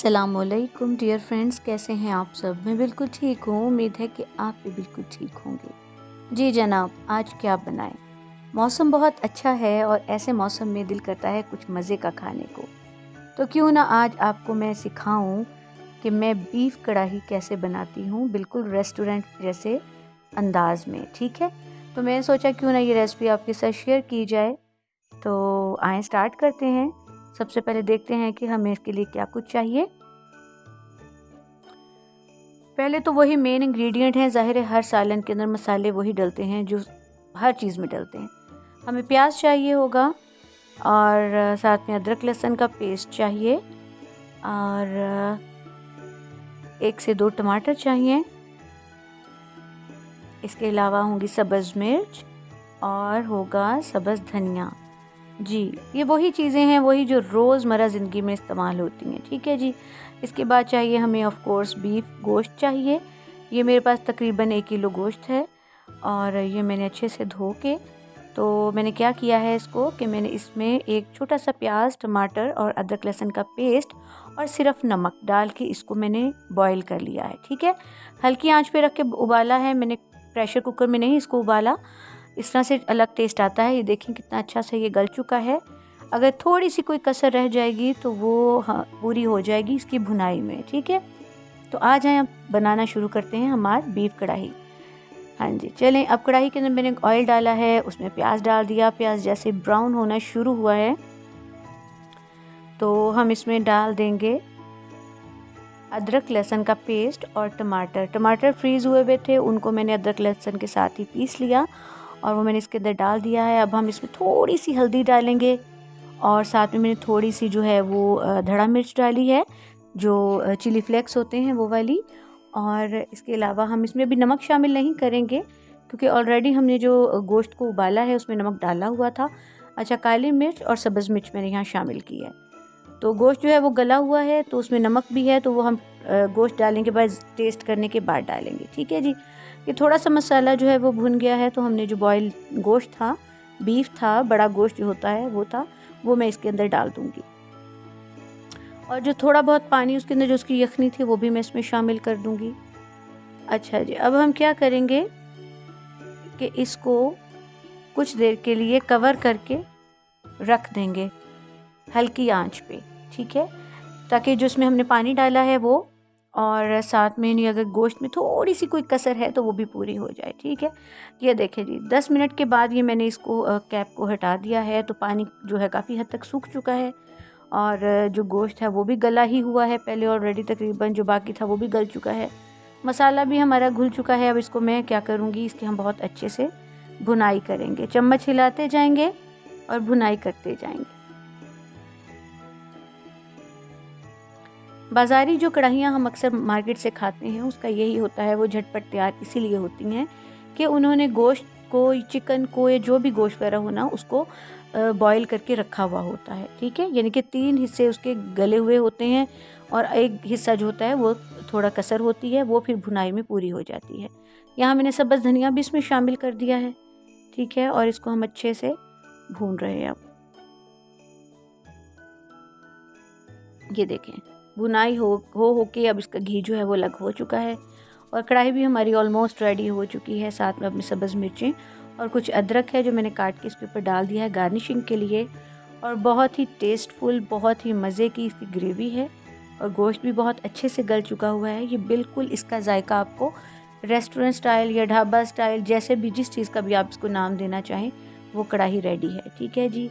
अस्सलामुअलैकुम dear friends, कैसे हैं आप सब। मैं बिल्कुल ठीक हूँ। उम्मीद है कि आप भी बिल्कुल ठीक होंगे। जी जनाब, आज क्या बनाएं। मौसम बहुत अच्छा है और ऐसे मौसम में दिल करता है कुछ मज़े का खाने को। तो क्यों ना आज आपको मैं सिखाऊं कि मैं बीफ कढ़ाई कैसे बनाती हूँ, बिल्कुल रेस्टोरेंट जैसे अंदाज में। ठीक है, तो मैंने सोचा क्यों ना ये रेसिपी आपके साथ शेयर की जाए। तो आए स्टार्ट करते हैं। सबसे पहले देखते हैं कि हमें इसके लिए क्या कुछ चाहिए। पहले तो वही मेन इंग्रेडिएंट हैं। ज़ाहिर है हर सालन के अंदर मसाले वही डलते हैं जो हर चीज़ में डलते हैं। हमें प्याज चाहिए होगा और साथ में अदरक लहसुन का पेस्ट चाहिए और 1 से 2 टमाटर चाहिए। इसके अलावा होंगी सब्ज़ मिर्च और होगा सब्ज़ धनिया। जी, ये वही चीज़ें हैं, वही जो रोज़मर्रा ज़िंदगी में इस्तेमाल होती हैं। ठीक है जी। इसके बाद चाहिए हमें ऑफ कोर्स बीफ गोश्त चाहिए। ये मेरे पास तकरीबन 1 किलो गोश्त है और ये मैंने अच्छे से धो के, तो मैंने क्या किया है इसको कि मैंने इसमें एक छोटा सा प्याज, टमाटर और अदरक लहसुन का पेस्ट और सिर्फ नमक डाल के इसको मैंने बॉईल कर लिया है। ठीक है, हल्की आंच पे रख के उबाला है मैंने, प्रेशर कुकर में नहीं इसको उबाला। इस तरह से अलग टेस्ट आता है। ये देखें कितना अच्छा से ये गल चुका है। अगर थोड़ी सी कोई कसर रह जाएगी तो वो पूरी हो जाएगी इसकी भुनाई में। ठीक है, तो आ जाएं अब बनाना शुरू करते हैं हमारी बीफ कढ़ाई। हाँ जी, चलें। अब कढ़ाई के अंदर मैंने ऑयल डाला है, उसमें प्याज डाल दिया। प्याज जैसे ब्राउन होना शुरू हुआ है तो हम इसमें डाल देंगे अदरक लहसुन का पेस्ट और टमाटर। टमाटर फ्रीज़ हुए हुए थे, उनको मैंने अदरक लहसुन के साथ ही पीस लिया और वो मैंने इसके अंदर डाल दिया है। अब हम इसमें थोड़ी सी हल्दी डालेंगे और साथ में मैंने थोड़ी सी जो है वो धड़ा मिर्च डाली है, जो चिली फ्लेक्स होते हैं वो वाली। और इसके अलावा हम इसमें भी नमक शामिल नहीं करेंगे क्योंकि ऑलरेडी हमने जो गोश्त को उबाला है उसमें नमक डाला हुआ था। अच्छा, काली मिर्च और सब्ज़ मिर्च मैंने यहाँ शामिल की है। तो गोश्त जो है वो गला हुआ है तो उसमें नमक भी है, तो वो हम गोश्त डालने के बाद टेस्ट करने के बाद डालेंगे। ठीक है जी। ये थोड़ा सा मसाला जो है वो भुन गया है तो हमने जो बॉयल गोश्त था, बीफ था, बड़ा गोश्त जो होता है वो मैं इसके अंदर डाल दूंगी। और जो थोड़ा बहुत पानी उसके अंदर जो उसकी यखनी थी वो भी मैं इसमें शामिल कर दूंगी। अच्छा जी, अब हम क्या करेंगे कि इसको कुछ देर के लिए कवर करके रख देंगे हल्की आंच पे। ठीक है, ताकि जो इसमें हमने पानी डाला है वो, और साथ में नहीं अगर गोश्त में थोड़ी सी कोई कसर है तो वो भी पूरी हो जाए। ठीक है, ये देखें जी 10 मिनट के बाद ये मैंने इसको कैप को हटा दिया है तो पानी जो है काफ़ी हद तक सूख चुका है और जो गोश्त है वो भी गला ही हुआ है पहले ऑलरेडी, तकरीबन जो बाकी था वो भी गल चुका है। मसाला भी हमारा घुल चुका है। अब इसको मैं क्या करूँगी, इसकी हम बहुत अच्छे से भुनाई करेंगे, चम्मच हिलाते जाएंगे और भुनाई करते जाएंगे। बाज़ारी जो कढ़ाइयाँ हम अक्सर मार्केट से खाते हैं उसका यही होता है, वो झटपट तैयार इसीलिए होती हैं कि उन्होंने गोश्त को, चिकन को, या जो भी गोश्त वगैरह होना उसको बॉईल करके रखा हुआ होता है। ठीक है, यानी कि 3 हिस्से उसके गले हुए होते हैं और एक हिस्सा जो होता है वो थोड़ा कसर होती है, वो फिर भुनाई में पूरी हो जाती है। यहाँ मैंने सब्ज़ धनिया भी इसमें शामिल कर दिया है। ठीक है, और इसको हम अच्छे से भून रहे हैं। अब ये देखें भुनाई हो के अब इसका घी जो है वो अलग हो चुका है और कढ़ाई भी हमारी ऑलमोस्ट रेडी हो चुकी है। साथ में अपनी सब्ज़ मिर्चें और कुछ अदरक है जो मैंने काट के इसके ऊपर डाल दिया है गार्निशिंग के लिए। और बहुत ही टेस्टफुल, बहुत ही मज़े की इसकी ग्रेवी है और गोश्त भी बहुत अच्छे से गल चुका हुआ है। ये बिल्कुल इसका जायका आपको रेस्टोरेंट स्टाइल या ढाबा स्टाइल, जैसे भी जिस चीज़ का भी आप इसको नाम देना चाहें, वो कढ़ाई रेडी है। ठीक है जी,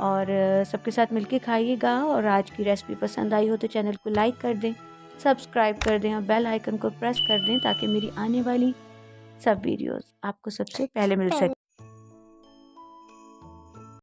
और सबके साथ मिलके खाइएगा। और आज की रेसिपी पसंद आई हो तो चैनल को लाइक कर दें, सब्सक्राइब कर दें और बेल आइकन को प्रेस कर दें ताकि मेरी आने वाली सब वीडियोस आपको सबसे पहले मिल सके।